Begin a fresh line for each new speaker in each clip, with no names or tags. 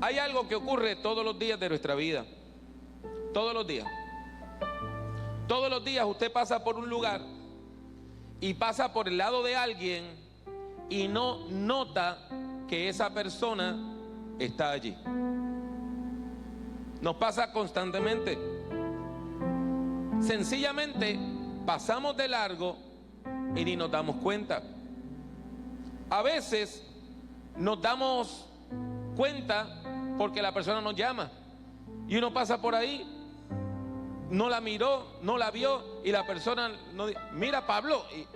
Hay algo que ocurre todos los días de nuestra vida. Todos los días. Todos los días usted pasa por un lugar y pasa por el lado de alguien y no nota que esa persona está allí. Nos pasa constantemente. Sencillamente pasamos de largo y ni nos damos cuenta. A veces nos damos cuenta porque la persona nos llama y uno pasa por ahí, no la miró, no la vio y la persona no, mira Pablo, y,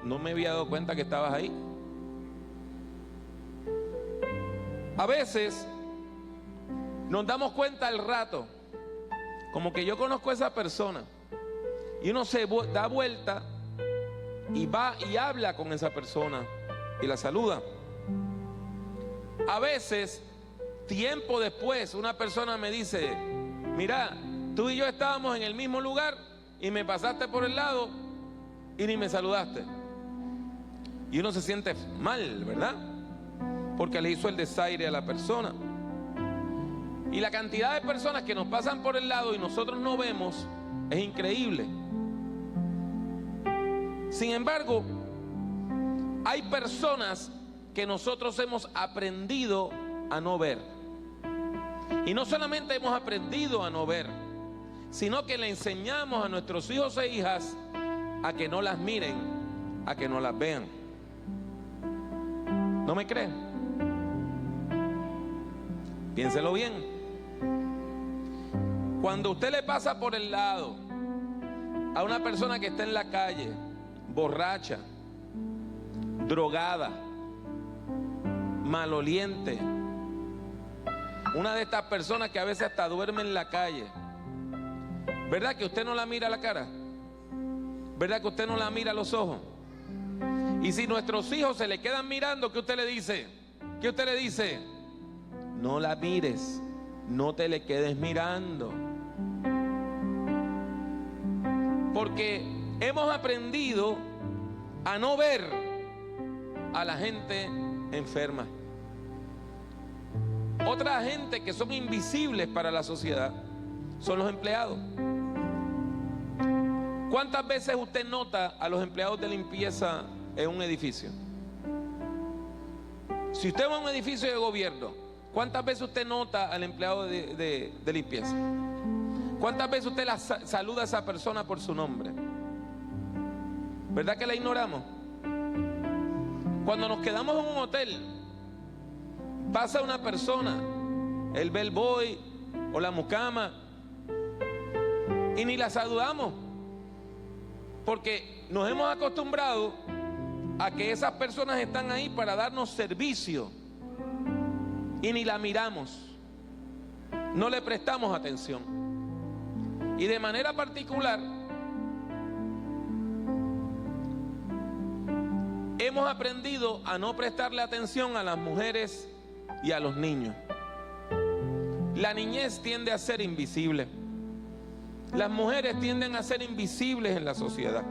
no me había dado cuenta que estabas ahí. A veces nos damos cuenta al rato, como que yo conozco a esa persona, y uno se da vuelta y va y habla con esa persona y la saluda. A veces, tiempo después, una persona me dice, mira, tú y yo estábamos en el mismo lugar y me pasaste por el lado y ni me saludaste. Y uno se siente mal, ¿verdad? Porque le hizo el desaire a la persona. Y la cantidad de personas que nos pasan por el lado y nosotros no vemos es increíble. Sin embargo, hay personas que nosotros hemos aprendido a no ver. Y no solamente hemos aprendido a no ver, sino que le enseñamos a nuestros hijos e hijas a que no las miren, a que no las vean. ¿No me creen? Piénselo bien. Cuando usted le pasa por el lado a una persona que está en la calle, borracha, drogada, maloliente, una de estas personas que a veces hasta duerme en la calle, ¿verdad que usted no la mira a la cara? ¿Verdad que usted no la mira a los ojos? Y si nuestros hijos se le quedan mirando, ¿qué usted le dice? ¿Qué usted le dice? No la mires, no te le quedes mirando. Porque hemos aprendido a no ver a la gente enferma. Otra gente que son invisibles para la sociedad son los empleados. ¿Cuántas veces usted nota a los empleados de limpieza en un edificio? Si usted va a un edificio de gobierno, ¿cuántas veces usted nota al empleado de limpieza? ¿Cuántas veces usted saluda a esa persona por su nombre? ¿Verdad que la ignoramos? Cuando nos quedamos en un hotel, pasa una persona, el bellboy o la mucama, y ni la saludamos, porque nos hemos acostumbrado a que esas personas están ahí para darnos servicio y ni la miramos, no le prestamos atención. Y de manera particular hemos aprendido a no prestarle atención a las mujeres y a los niños. La niñez tiende a ser invisible. Las mujeres tienden a ser invisibles en la sociedad.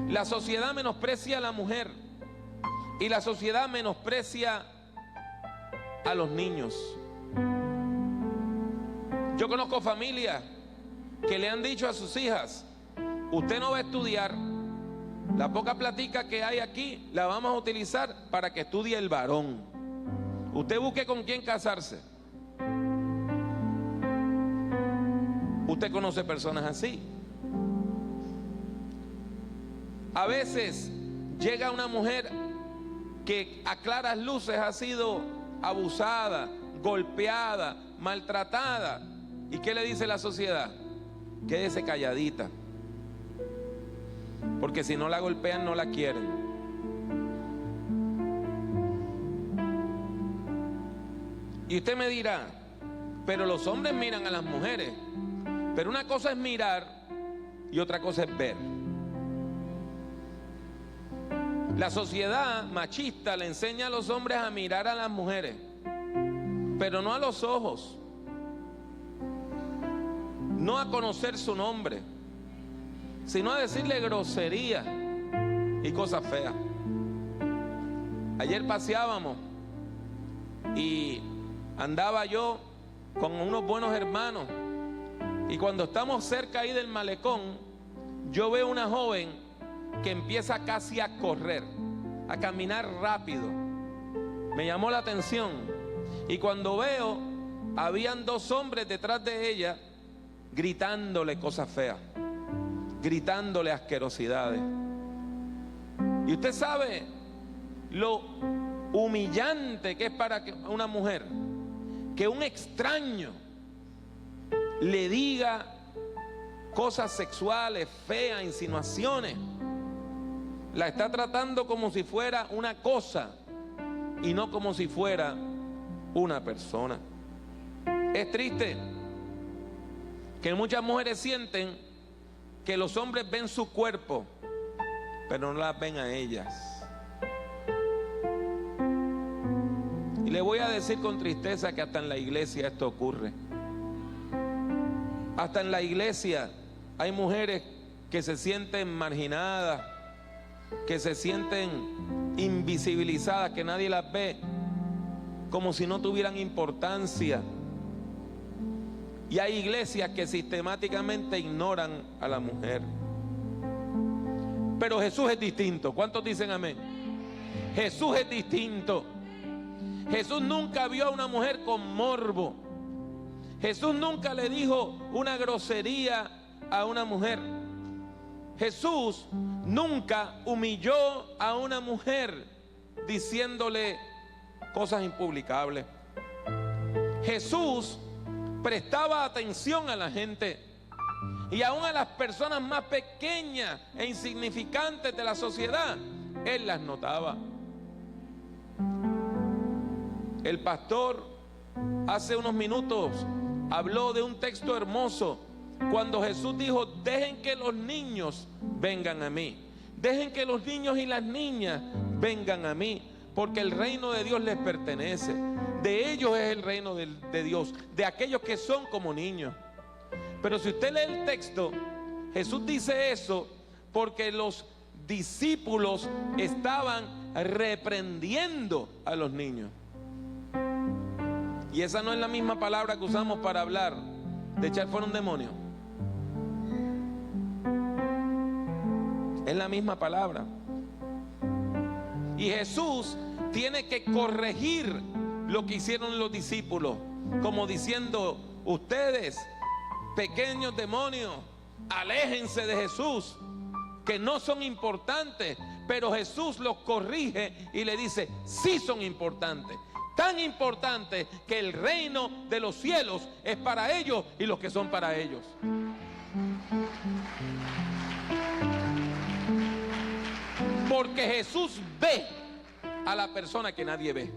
La sociedad menosprecia a la mujer y la sociedad menosprecia a los niños. Yo conozco familias que le han dicho a sus hijas, usted no va a estudiar, la poca platica que hay aquí la vamos a utilizar para que estudie el varón. Usted busque con quién casarse. Usted conoce personas así. A veces llega una mujer que a claras luces ha sido abusada, golpeada, maltratada. ¿Y qué le dice la sociedad? Quédese calladita, porque si no la golpean no la quieren. Y usted me dirá, pero los hombres miran a las mujeres. Pero una cosa es mirar y otra cosa es ver. La sociedad machista le enseña a los hombres a mirar a las mujeres, pero no a los ojos, no a conocer su nombre, sino a decirle groserías y cosas feas. Ayer paseábamos y andaba yo con unos buenos hermanos y cuando estamos cerca ahí del malecón, yo veo una joven que empieza casi a correr, a caminar rápido. Me llamó la atención y cuando veo, habían dos hombres detrás de ella gritándole cosas feas, gritándole asquerosidades. Y usted sabe lo humillante que es para una mujer que un extraño le diga cosas sexuales, feas, insinuaciones. La está tratando como si fuera una cosa y no como si fuera una persona. Es triste que muchas mujeres sienten que los hombres ven su cuerpo, pero no las ven a ellas. Y le voy a decir con tristeza que hasta en la iglesia esto ocurre. Hasta en la iglesia hay mujeres que se sienten marginadas, que se sienten invisibilizadas, que nadie las ve, como si no tuvieran importancia. Y hay iglesias que sistemáticamente ignoran a la mujer. Pero Jesús es distinto. ¿Cuántos dicen amén? Jesús es distinto. Jesús nunca vio a una mujer con morbo. Jesús nunca le dijo una grosería a una mujer. Jesús nunca humilló a una mujer diciéndole cosas impublicables. Jesús prestaba atención a la gente y aún a las personas más pequeñas e insignificantes de la sociedad. Él las notaba. El pastor hace unos minutos habló de un texto hermoso cuando Jesús dijo: dejen que los niños vengan a mí, dejen que los niños y las niñas vengan a mí, porque el reino de Dios les pertenece. De ellos es el reino de Dios, de aquellos que son como niños. Pero si usted lee el texto, Jesús dice eso porque los discípulos estaban reprendiendo a los niños. Y esa no es la misma palabra que usamos para hablar de echar fuera un demonio. Es la misma palabra. Y Jesús tiene que corregir lo que hicieron los discípulos, como diciendo: ustedes, pequeños demonios, aléjense de Jesús, que no son importantes. Pero Jesús los corrige y le dice: sí son importantes. Tan importantes que el reino de los cielos es para ellos y los que son para ellos. Porque Jesús ve a la persona que nadie ve.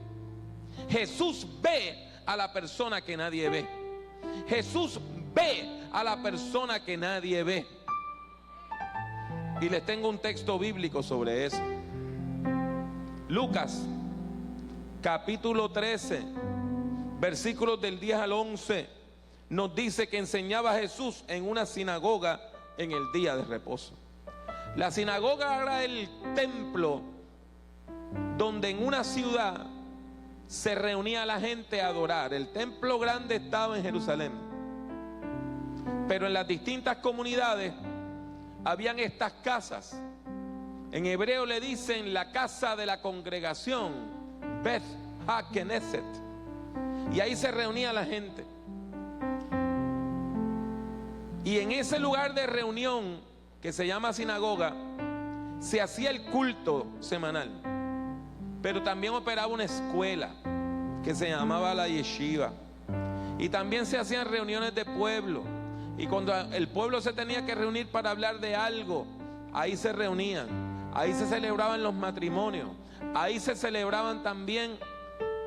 Jesús ve a la persona que nadie ve. Jesús ve a la persona que nadie ve. Y les tengo un texto bíblico sobre eso. Lucas capítulo 13, versículos del 10 al 11, nos dice que enseñaba Jesús en una sinagoga en el día de reposo. La sinagoga era el templo donde en una ciudad se reunía la gente a adorar. El templo grande estaba en Jerusalén, pero en las distintas comunidades habían estas casas. En hebreo le dicen la casa de la congregación, Beth HaKnesset, y ahí se reunía la gente. Y en ese lugar de reunión que se llama sinagoga se hacía el culto semanal, pero también operaba una escuela que se llamaba la yeshiva, y también se hacían reuniones de pueblo. Y cuando el pueblo se tenía que reunir para hablar de algo, ahí se reunían, ahí se celebraban los matrimonios, ahí se celebraban también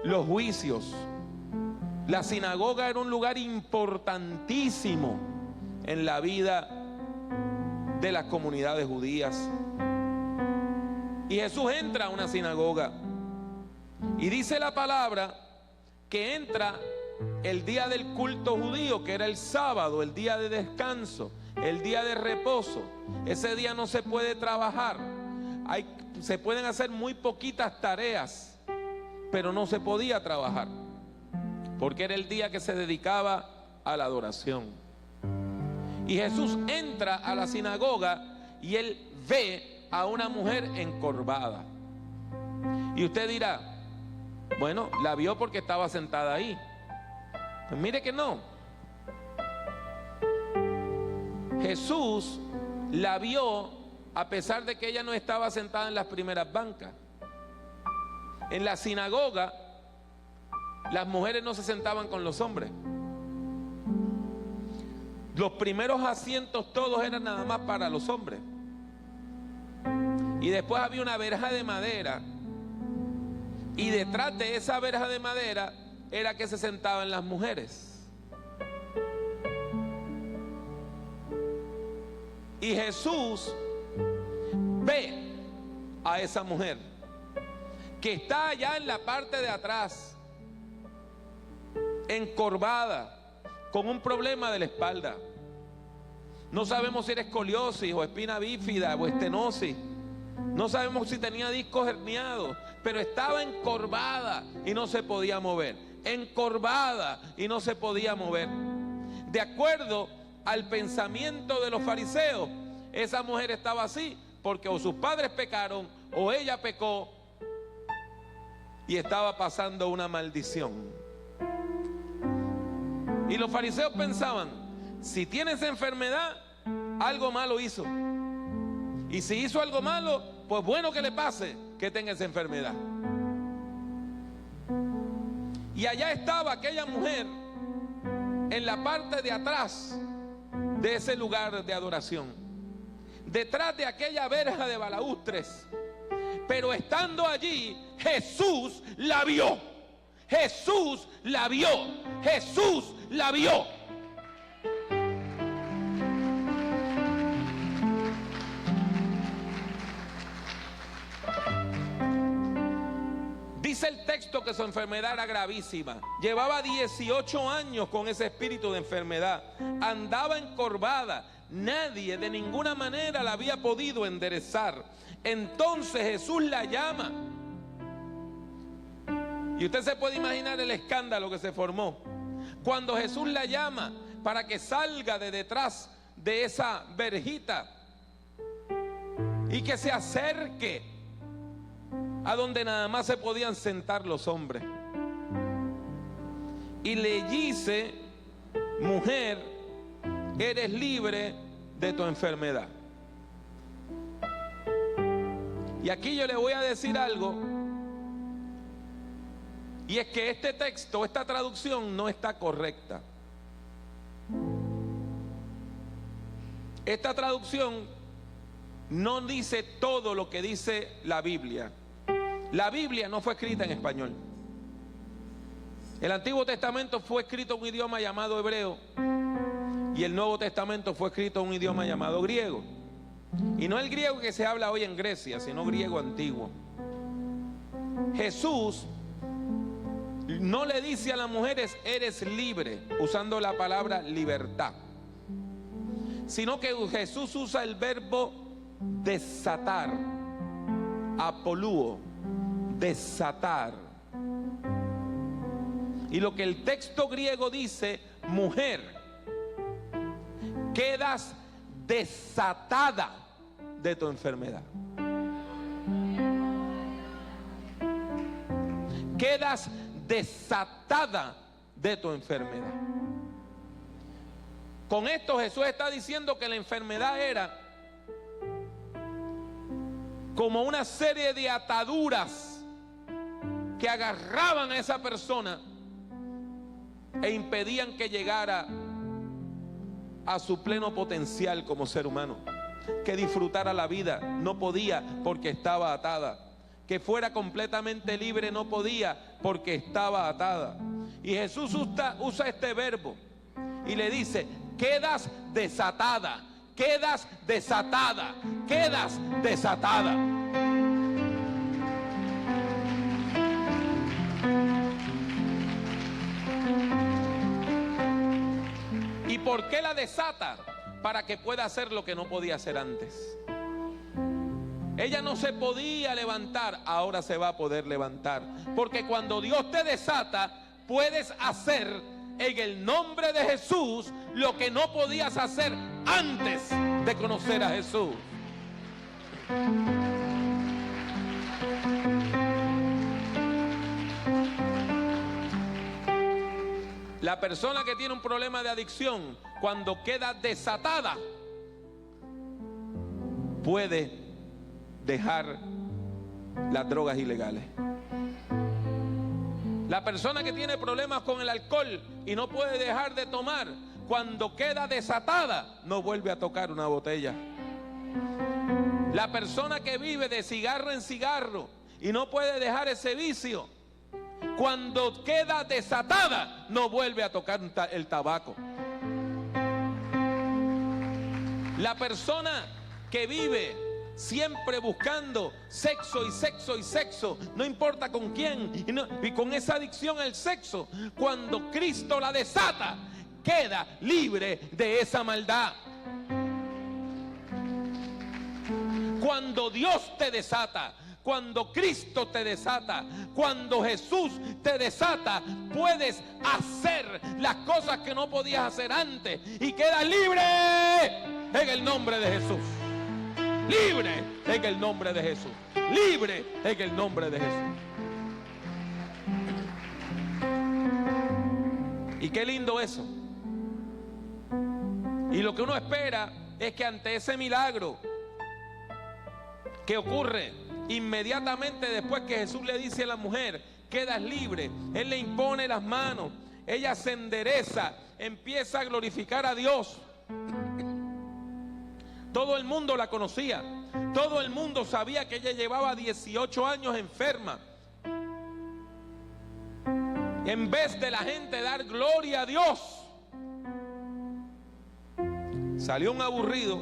los juicios. La sinagoga era un lugar importantísimo en la vida de las comunidades judías. Y Jesús entra a una sinagoga y dice la palabra que entra el día del culto judío, que era el sábado, el día de descanso, el día de reposo. Ese día no se puede trabajar. Se pueden hacer muy poquitas tareas, pero no se podía trabajar, porque era el día que se dedicaba a la adoración. Y Jesús entra a la sinagoga y él ve a una mujer encorvada. Y usted dirá, bueno, la vio porque estaba sentada ahí. Pues mire que no. Jesús la vio a pesar de que ella no estaba sentada en las primeras bancas. En la sinagoga, las mujeres no se sentaban con los hombres. Los primeros asientos todos eran nada más para los hombres. Y después había una verja de madera. Y detrás de esa verja de madera era que se sentaban las mujeres. Y Jesús ve a esa mujer que está allá en la parte de atrás, encorvada, con un problema de la espalda. No sabemos si era escoliosis o espina bífida o estenosis. No sabemos si tenía discos herniados, pero estaba encorvada y no se podía mover. Encorvada y no se podía mover. De acuerdo al pensamiento de los fariseos, esa mujer estaba así porque o sus padres pecaron o ella pecó y estaba pasando una maldición. Y los fariseos pensaban, si tiene esa enfermedad, algo malo hizo. Y si hizo algo malo, pues bueno que le pase que tenga esa enfermedad. Y allá estaba aquella mujer en la parte de atrás de ese lugar de adoración, detrás de aquella verja de balaustres. Pero estando allí, Jesús la vio. Jesús la vio. Jesús la vio. Dice el texto que su enfermedad era gravísima. Llevaba 18 años con ese espíritu de enfermedad. Andaba encorvada. Nadie de ninguna manera la había podido enderezar. Entonces Jesús la llama. Y usted se puede imaginar el escándalo que se formó cuando Jesús la llama para que salga de detrás de esa verjita y que se acerque a donde nada más se podían sentar los hombres. Y le dice, mujer, eres libre de tu enfermedad. Y aquí yo le voy a decir algo, y es que este texto, esta traducción no está correcta. Esta traducción no dice todo lo que dice la Biblia. La Biblia no fue escrita en español. El Antiguo Testamento fue escrito en un idioma llamado hebreo y el Nuevo Testamento fue escrito en un idioma llamado griego. Y no el griego que se habla hoy en Grecia, sino griego antiguo. Jesús no le dice a las mujeres eres libre, usando la palabra libertad, sino que Jesús usa el verbo desatar, apolúo, desatar. Y lo que el texto griego dice, mujer, quedas desatada de tu enfermedad. Quedas desatada de tu enfermedad. Con esto Jesús está diciendo que la enfermedad era como una serie de ataduras que agarraban a esa persona e impedían que llegara a su pleno potencial como ser humano, que disfrutara la vida. No podía porque estaba atada. Que fuera completamente libre no podía porque estaba atada. Y Jesús usa este verbo y le dice, quedas desatada, quedas desatada, quedas desatada. ¿Y por qué la desata? Para que pueda hacer lo que no podía hacer antes. Ella no se podía levantar, ahora se va a poder levantar. Porque cuando Dios te desata, puedes hacer en el nombre de Jesús lo que no podías hacer antes de conocer a Jesús. La persona que tiene un problema de adicción, cuando queda desatada, puede dejar las drogas ilegales. La persona que tiene problemas con el alcohol y no puede dejar de tomar, cuando queda desatada, no vuelve a tocar una botella. La persona que vive de cigarro en cigarro y no puede dejar ese vicio, cuando queda desatada, no vuelve a tocar el tabaco. La persona que vive siempre buscando sexo y sexo y sexo, no importa con quién, y con esa adicción al sexo, cuando Cristo la desata, queda libre de esa maldad. Cuando Dios te desata, cuando Cristo te desata, cuando Jesús te desata, puedes hacer las cosas que no podías hacer antes y quedas libre en el nombre de Jesús. Libre en el nombre de Jesús. Libre en el nombre de Jesús. Y qué lindo eso. Y lo que uno espera es que ante ese milagro que ocurre inmediatamente después que Jesús le dice a la mujer, quedas libre, Él le impone las manos, ella se endereza, empieza a glorificar a Dios. Todo el mundo la conocía, todo el mundo sabía que ella llevaba 18 años enferma. En vez de la gente dar gloria a Dios, salió un aburrido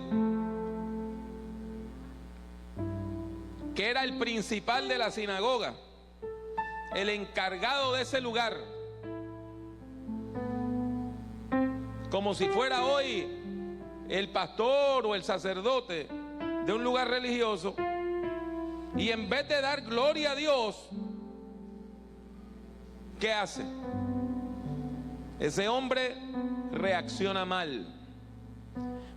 que era el principal de la sinagoga, el encargado de ese lugar, como si fuera hoy el pastor o el sacerdote de un lugar religioso, y en vez de dar gloria a Dios, ¿qué hace? Ese hombre reacciona mal.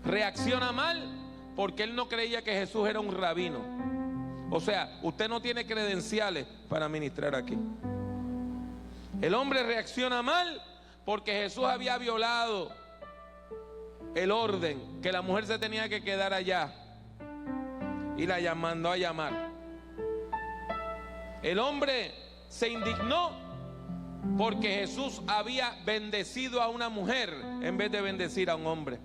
Reacciona mal porque él no creía que Jesús era un rabino. O sea, usted no tiene credenciales para ministrar aquí. El hombre reacciona mal porque Jesús había violado el orden, que la mujer se tenía que quedar allá, y la mandó a llamar. El hombre se indignó porque Jesús había bendecido a una mujer en vez de bendecir a un hombre.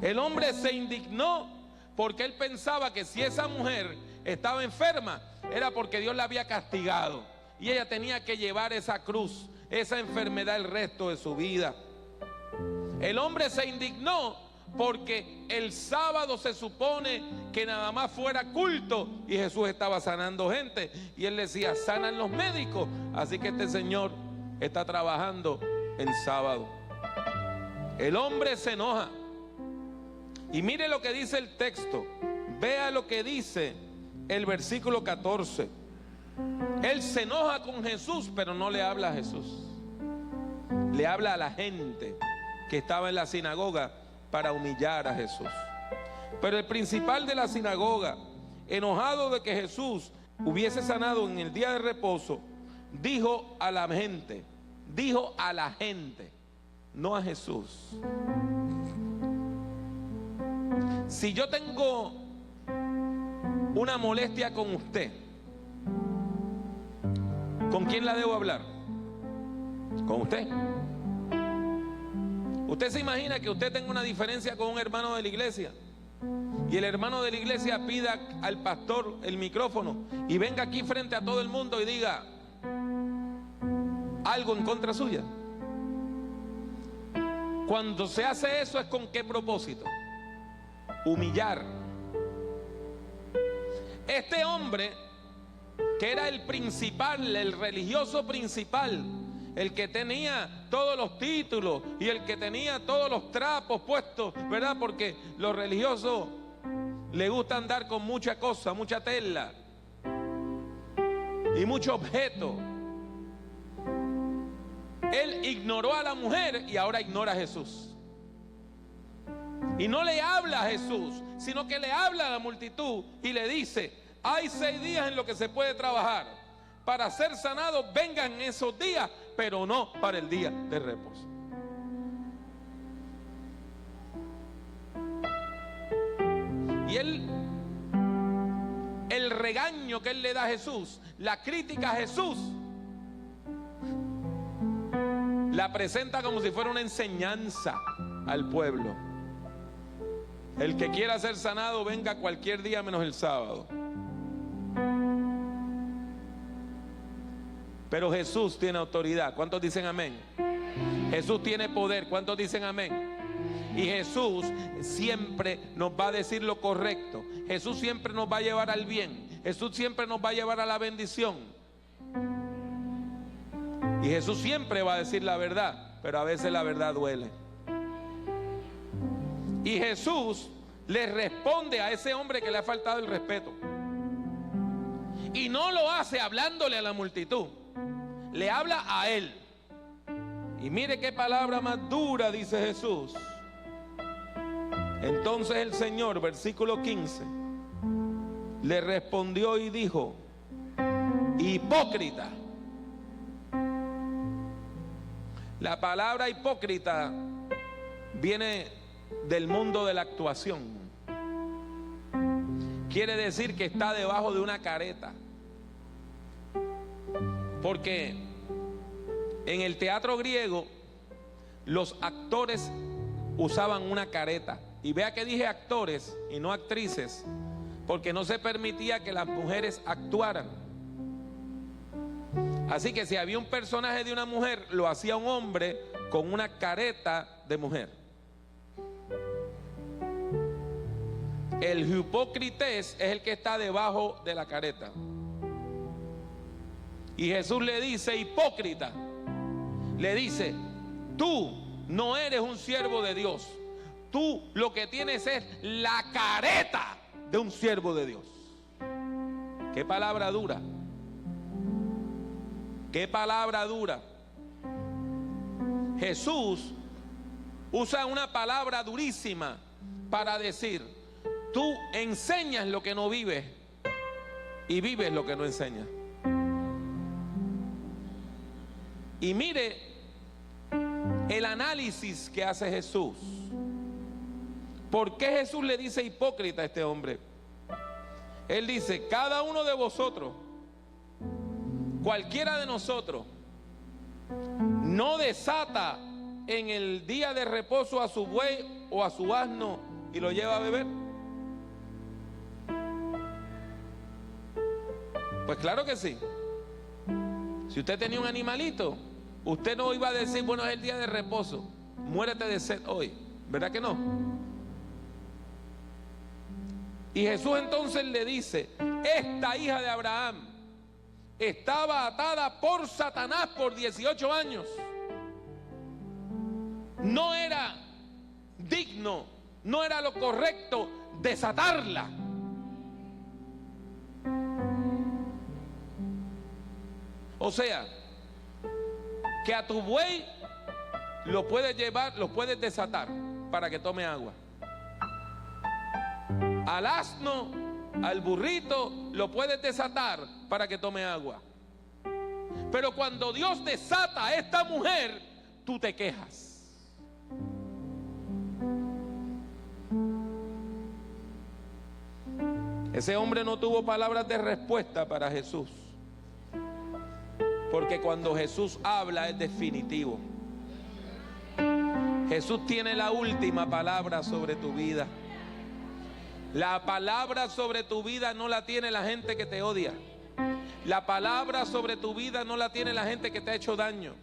El hombre se indignó porque él pensaba que si esa mujer estaba enferma era porque Dios la había castigado y ella tenía que llevar esa cruz, esa enfermedad el resto de su vida. El hombre se indignó porque el sábado se supone que nada más fuera culto y Jesús estaba sanando gente y él decía, sanan los médicos, así que este señor está trabajando en sábado. El hombre se enoja y mire lo que dice el texto, vea lo que dice el versículo 14. Él se enoja con Jesús, pero no le habla a Jesús, le habla a la gente que estaba en la sinagoga para humillar a Jesús. Pero el principal de la sinagoga, enojado de que Jesús hubiese sanado en el día de reposo, dijo a la gente, no a Jesús: si yo tengo una molestia con usted, ¿con quién la debo hablar? Con usted. Usted se imagina que usted tenga una diferencia con un hermano de la iglesia y el hermano de la iglesia pida al pastor el micrófono y venga aquí frente a todo el mundo y diga algo en contra suya. Cuando se hace eso, ¿es con qué propósito? Humillar. Este hombre, que era el principal, el religioso principal, el que tenía todos los títulos y el que tenía todos los trapos puestos, ¿verdad? Porque los religiosos les gusta andar con mucha cosa, mucha tela y mucho objeto. Él ignoró a la mujer y ahora ignora a Jesús. Y no le habla a Jesús, sino que le habla a la multitud y le dice: hay 6 días en los que se puede trabajar. Para ser sanados vengan esos días, pero no para el día de reposo. Y el regaño que él le da a Jesús, la crítica a Jesús, la presenta como si fuera una enseñanza al pueblo. El que quiera ser sanado venga cualquier día menos el sábado. Pero Jesús tiene autoridad. ¿Cuántos dicen amén? Jesús tiene poder. ¿Cuántos dicen amén? Y Jesús siempre nos va a decir lo correcto. Jesús siempre nos va a llevar al bien. Jesús siempre nos va a llevar a la bendición. Y Jesús siempre va a decir la verdad, pero a veces la verdad duele. Y Jesús le responde a ese hombre que le ha faltado el respeto. Y no lo hace hablándole a la multitud, le habla a él. Y mire qué palabra más dura dice Jesús. Entonces el Señor, versículo 15, le respondió y dijo: hipócrita. La palabra hipócrita viene del mundo de la actuación. Quiere decir que está debajo de una careta. Porque en el teatro griego los actores usaban una careta. Y vea que dije actores y no actrices, porque no se permitía que las mujeres actuaran. Así que si había un personaje de una mujer, lo hacía un hombre con una careta de mujer. El hipócrites es el que está debajo de la careta. Y Jesús le dice: hipócrita. Le dice: tú no eres un siervo de Dios. Tú lo que tienes es la careta de un siervo de Dios. Qué palabra dura. Qué palabra dura. Jesús usa una palabra durísima para decir: tú enseñas lo que no vives y vives lo que no enseñas. Y mire el análisis que hace Jesús. ¿Por qué Jesús le dice hipócrita a este hombre? Él dice: cada uno de vosotros, cualquiera de nosotros, no desata en el día de reposo a su buey o a su asno y lo lleva a beber. Pues claro que sí. Si usted tenía un animalito, usted no iba a decir: bueno, es el día de reposo, muérete de sed hoy. ¿Verdad que no? Y Jesús entonces le dice: esta hija de Abraham estaba atada por Satanás por 18 años. No era digno, no era lo correcto desatarla. O sea, que a tu buey lo puedes llevar, lo puedes desatar para que tome agua. Al asno, al burrito, lo puedes desatar para que tome agua. Pero cuando Dios desata a esta mujer, tú te quejas. Ese hombre no tuvo palabras de respuesta para Jesús, porque cuando Jesús habla es definitivo. Jesús tiene la última palabra sobre tu vida. La palabra sobre tu vida no la tiene la gente que te odia. La palabra sobre tu vida no la tiene la gente que te ha hecho daño.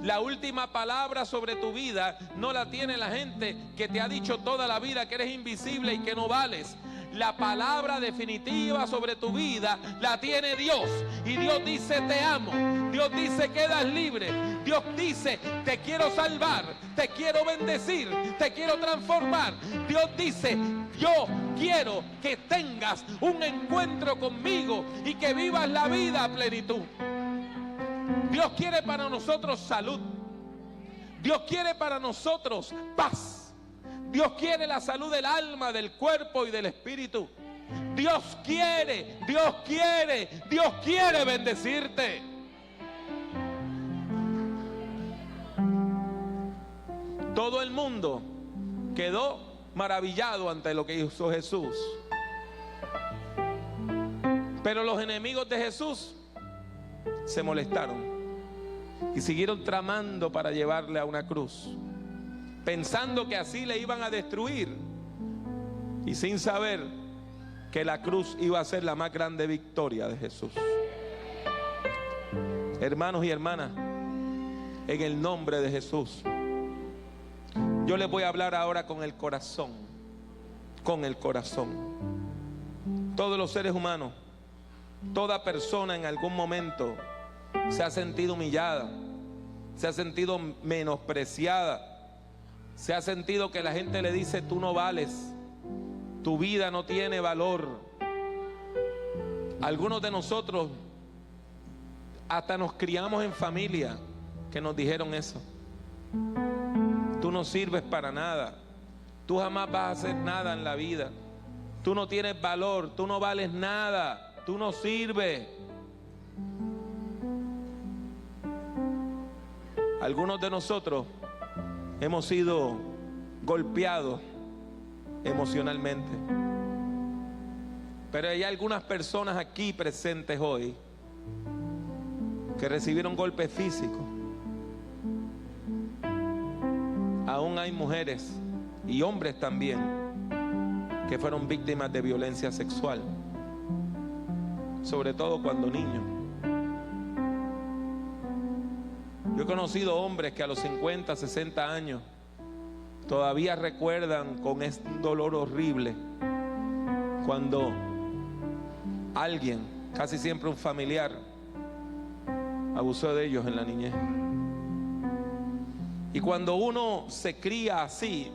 La última palabra sobre tu vida no la tiene la gente que te ha dicho toda la vida que eres invisible y que no vales. La palabra definitiva sobre tu vida la tiene Dios. Y Dios dice: te amo. Dios dice: quedas libre. Dios dice: te quiero salvar, te quiero bendecir, te quiero transformar. Dios dice: yo quiero que tengas un encuentro conmigo y que vivas la vida a plenitud. Dios quiere para nosotros salud. Dios quiere para nosotros paz. Dios quiere la salud del alma, del cuerpo y del espíritu. Dios quiere bendecirte. Todo el mundo quedó maravillado ante lo que hizo Jesús. Pero los enemigos de Jesús se molestaron y siguieron tramando para llevarle a una cruz, pensando que así le iban a destruir, y sin saber que la cruz iba a ser la más grande victoria de Jesús. Hermanos y hermanas, en el nombre de Jesús, yo les voy a hablar ahora con el corazón. Con el corazón. Todos los seres humanos, toda persona en algún momento se ha sentido humillada, se ha sentido menospreciada, se ha sentido que la gente le dice: tú no vales, tu vida no tiene valor. Algunos de nosotros hasta nos criamos en familia que nos dijeron eso. Tú no sirves para nada, tú jamás vas a hacer nada en la vida, tú no tienes valor, tú no vales nada, tú no sirves. Algunos de nosotros hemos sido golpeados emocionalmente, pero hay algunas personas aquí presentes hoy que recibieron golpes físicos. Aún hay mujeres y hombres también que fueron víctimas de violencia sexual, sobre todo cuando niños. Yo he conocido hombres que a los 50, 60 años todavía recuerdan con este dolor horrible cuando alguien, casi siempre un familiar, abusó de ellos en la niñez. Y cuando uno se cría así,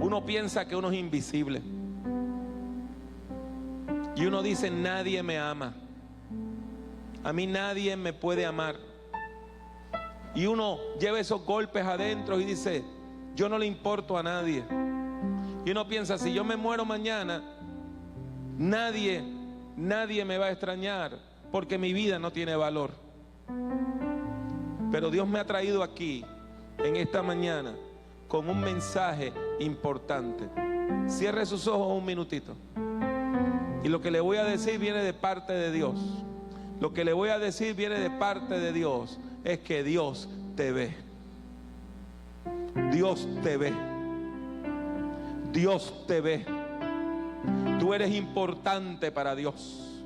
uno piensa que uno es invisible. Y uno dice: nadie me ama, a mí nadie me puede amar. Y uno lleva esos golpes adentro y dice: yo no le importo a nadie. Y uno piensa: si yo me muero mañana, nadie me va a extrañar, porque mi vida no tiene valor. Pero Dios me ha traído aquí en esta mañana con un mensaje importante. Cierre sus ojos un minutito. Y lo que le voy a decir viene de parte de Dios. Lo que le voy a decir viene de parte de Dios. Es que Dios te ve. Dios te ve. Dios te ve. Tú eres importante para Dios.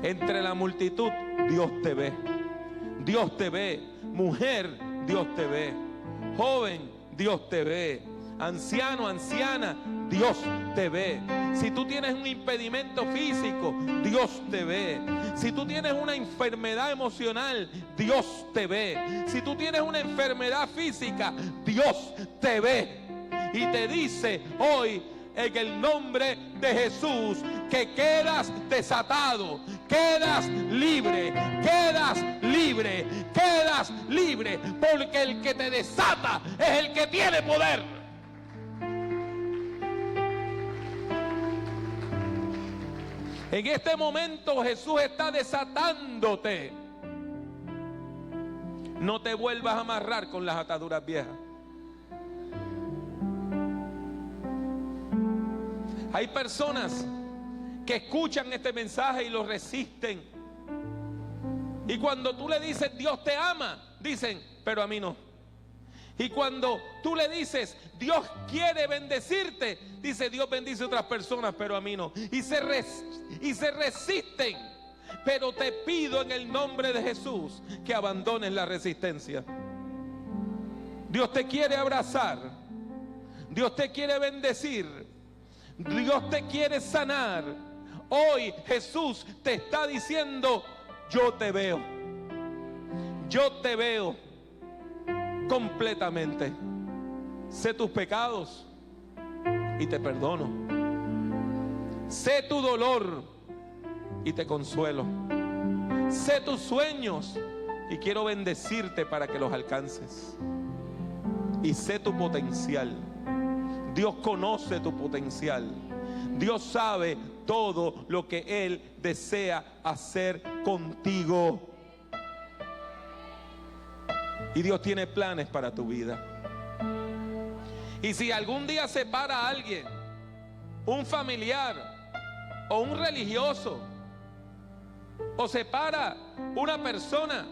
Entre la multitud, Dios te ve. Dios te ve. Mujer, Dios te ve. Joven, Dios te ve. Anciano, anciana, Dios te ve. Si tú tienes un impedimento físico, Dios te ve. Si tú tienes una enfermedad emocional, Dios te ve. Si tú tienes una enfermedad física, Dios te ve. Y te dice hoy, en el nombre de Jesús, que quedas desatado, quedas libre, quedas libre, quedas libre, porque el que te desata es el que tiene poder. En este momento Jesús está desatándote. No te vuelvas a amarrar con las ataduras viejas. Hay personas que escuchan este mensaje y lo resisten. Y cuando tú le dices Dios te ama, dicen: pero a mí no. Y cuando tú le dices Dios quiere bendecirte, dice: Dios bendice a otras personas, pero a mí no. Y se resisten. Pero te pido en el nombre de Jesús que abandones la resistencia. Dios te quiere abrazar. Dios te quiere bendecir. Dios te quiere sanar. Hoy Jesús te está diciendo: yo te veo. Yo te veo completamente. Sé tus pecados y te perdono. Sé tu dolor y te consuelo. Sé tus sueños y quiero bendecirte para que los alcances. y sé tu potencial. Dios conoce tu potencial. Dios sabe todo lo que Él desea hacer contigo. Y Dios tiene planes para tu vida. Y si algún día se para alguien, un familiar o un religioso, o se para una persona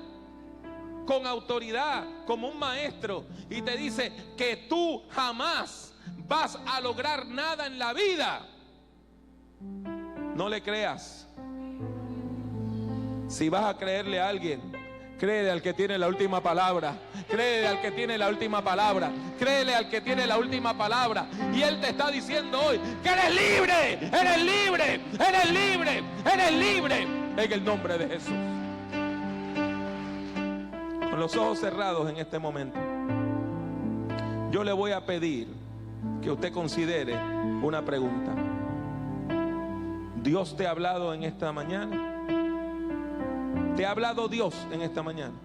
con autoridad como un maestro y te dice que tú jamás vas a lograr nada en la vida, no le creas. Si vas a creerle a alguien, créele al que tiene la última palabra. Créele al que tiene la última palabra. Créele al que tiene la última palabra. Y Él te está diciendo hoy que eres libre, eres libre, eres libre, eres libre, en el nombre de Jesús. Con los ojos cerrados en este momento, yo le voy a pedir que usted considere una pregunta. ¿Dios te ha hablado en esta mañana? ¿Te ha hablado Dios en esta mañana?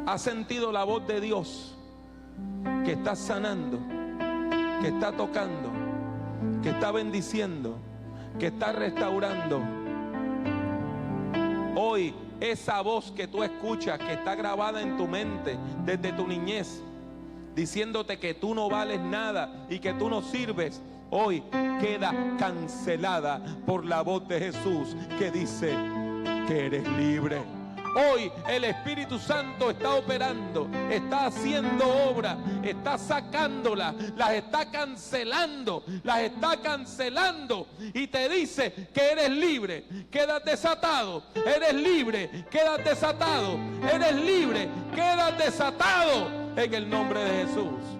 ¿Has sentido la voz de Dios que está sanando, que está tocando, que está bendiciendo, que está restaurando? Hoy esa voz que tú escuchas, que está grabada en tu mente desde tu niñez, diciéndote que tú no vales nada y que tú no sirves, hoy queda cancelada por la voz de Jesús que dice que eres libre. Hoy el Espíritu Santo está operando, está haciendo obra, está sacándolas, las está cancelando y te dice que eres libre, quedas desatado, eres libre, quedas desatado, eres libre, quedas desatado en el nombre de Jesús.